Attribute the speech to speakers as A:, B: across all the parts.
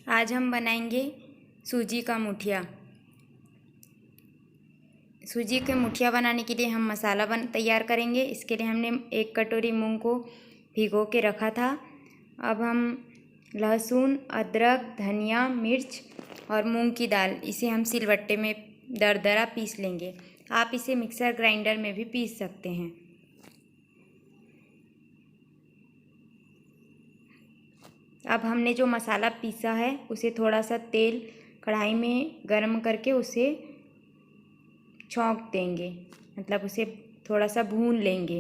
A: आज हम बनाएंगे सूजी का मुठिया। सूजी के मुठिया बनाने के लिए हम मसाला तैयार करेंगे। इसके लिए हमने 1 कटोरी मूंग को भिगो के रखा था। अब हम लहसुन, अदरक, धनिया, मिर्च और मूंग की दाल, इसे हम सिलबट्टे में दरदरा पीस लेंगे। आप इसे मिक्सर ग्राइंडर में भी पीस सकते हैं। अब हमने जो मसाला पीसा है उसे थोड़ा सा तेल कढ़ाई में गरम करके उसे छौंक देंगे, मतलब उसे थोड़ा सा भून लेंगे।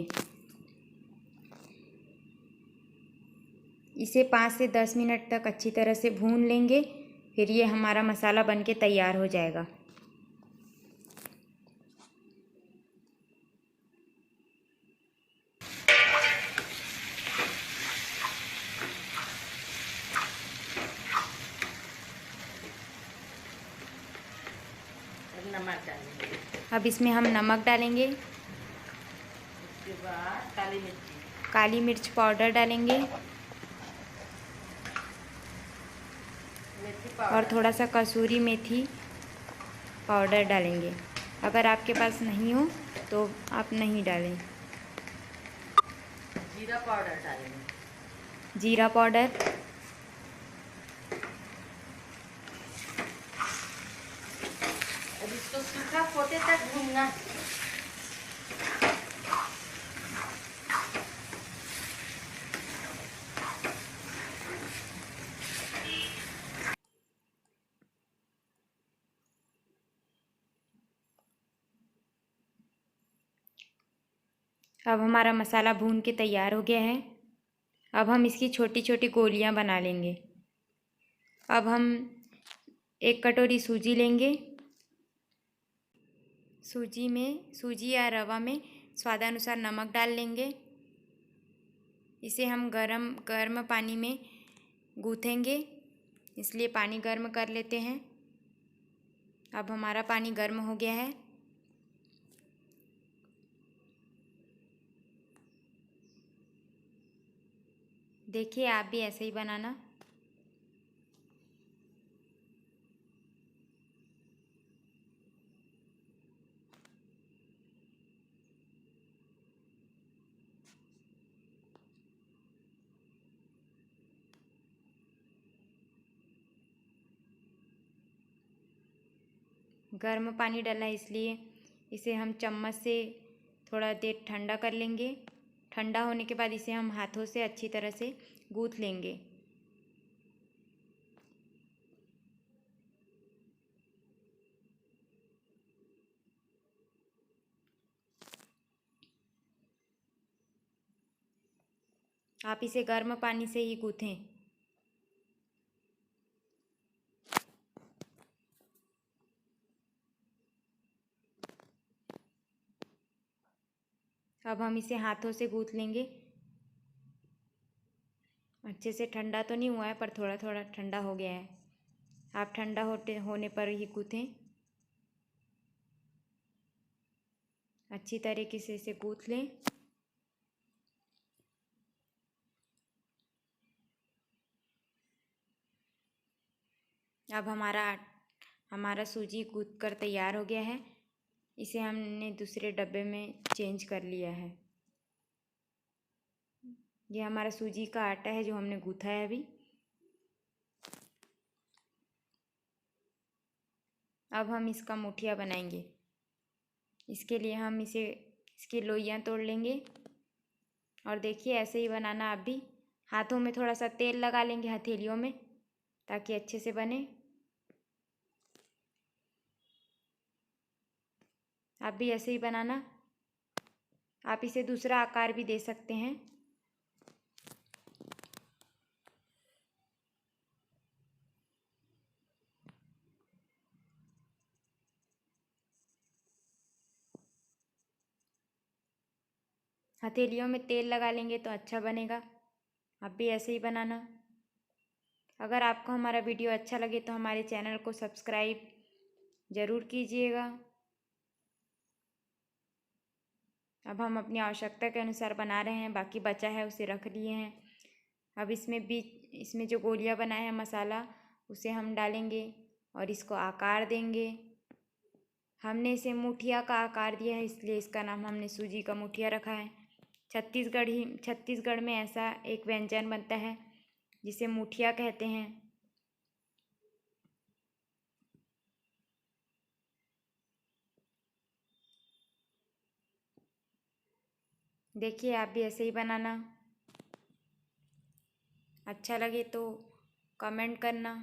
A: इसे 5 से 10 मिनट तक अच्छी तरह से भून लेंगे, फिर ये हमारा मसाला बनके तैयार हो जाएगा।
B: नमक डालेंगे।
A: अब इसमें हम नमक डालेंगे,
B: उसके बाद
A: काली मिर्च पाउडर डालेंगे
B: मेथी
A: और
B: पाउडर,
A: थोड़ा सा कसूरी मेथी पाउडर डालेंगे। अगर आपके पास नहीं हो तो आप नहीं डालें।
B: जीरा पाउडर डालेंगे।
A: जीरा पाउडर,
B: अब इसको सूखा होते तक भूनना।
A: अब हमारा मसाला भून के तैयार हो गया है। अब हम इसकी छोटी छोटी गोलियां बना लेंगे। अब हम 1 कटोरी सूजी लेंगे। सूजी या रवा में स्वादानुसार नमक डाल लेंगे। इसे हम गर्म पानी में गूँथेंगे, इसलिए पानी गर्म कर लेते हैं। अब हमारा पानी गर्म हो गया है। देखिए, आप भी ऐसे ही बनाना। गर्म पानी डाला है, इसलिए इसे हम चम्मच से थोड़ा देर ठंडा कर लेंगे। ठंडा होने के बाद इसे हम हाथों से अच्छी तरह से गूँथ लेंगे। आप इसे गर्म पानी से ही गूँथें। अब हम इसे हाथों से गूँथ लेंगे। अच्छे से ठंडा तो नहीं हुआ है, पर थोड़ा थोड़ा ठंडा हो गया है। आप ठंडा होने पर ही गूँथें। अच्छी तरीके से इसे गूँथ लें। अब हमारा सूजी गूँथ कर तैयार हो गया है। इसे हमने दूसरे डब्बे में चेंज कर लिया है। ये हमारा सूजी का आटा है जो हमने गूँथा है अभी। अब हम इसका मुठिया बनाएंगे। इसके लिए हम इसकी लोइयाँ तोड़ लेंगे। और देखिए, ऐसे ही बनाना आप भी। हाथों में थोड़ा सा तेल लगा लेंगे, हथेलियों में, ताकि अच्छे से बने। आप भी ऐसे ही बनाना। आप इसे दूसरा आकार भी दे सकते हैं। हथेलियों में तेल लगा लेंगे तो अच्छा बनेगा। आप भी ऐसे ही बनाना। अगर आपको हमारा वीडियो अच्छा लगे तो हमारे चैनल को सब्सक्राइब ज़रूर कीजिएगा। अब हम अपनी आवश्यकता के अनुसार बना रहे हैं, बाकी बचा है उसे रख लिए हैं। अब इसमें जो गोलियां बनाए हैं मसाला, उसे हम डालेंगे और इसको आकार देंगे। हमने इसे मुठिया का आकार दिया है, इसलिए इसका नाम हमने सूजी का मुठिया रखा है। छत्तीसगढ़ में ऐसा एक व्यंजन बनता है जिसे मुठिया कहते हैं। देखिए, आप भी ऐसे ही बनाना। अच्छा लगे तो कमेंट करना।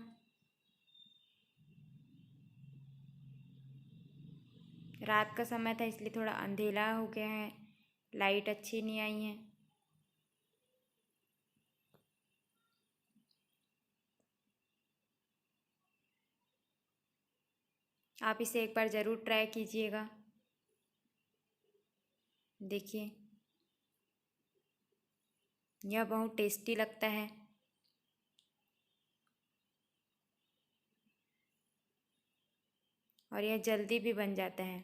A: रात का समय था इसलिए थोड़ा अंधेरा हो गया है, लाइट अच्छी नहीं आई है। आप इसे एक बार ज़रूर ट्राई कीजिएगा। देखिए, यह बहुत टेस्टी लगता है। और यह जल्दी भी बन जाता है।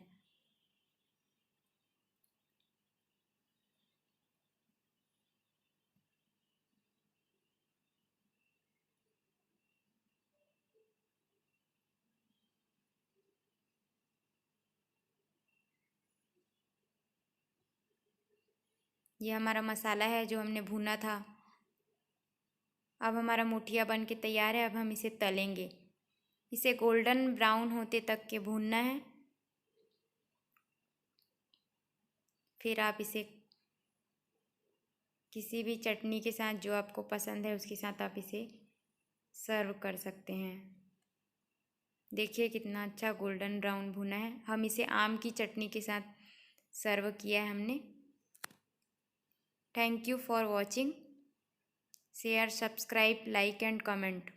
A: यह हमारा मसाला है जो हमने भुना था। अब हमारा मुठिया बन के तैयार है। अब हम इसे तलेंगे। इसे गोल्डन ब्राउन होते तक के भूनना है। फिर आप इसे किसी भी चटनी के साथ जो आपको पसंद है उसके साथ आप इसे सर्व कर सकते हैं। देखिए कितना अच्छा गोल्डन ब्राउन भुना है। हम इसे आम की चटनी के साथ सर्व किया है हमने। Thank you for watching. Share, subscribe, like and comment.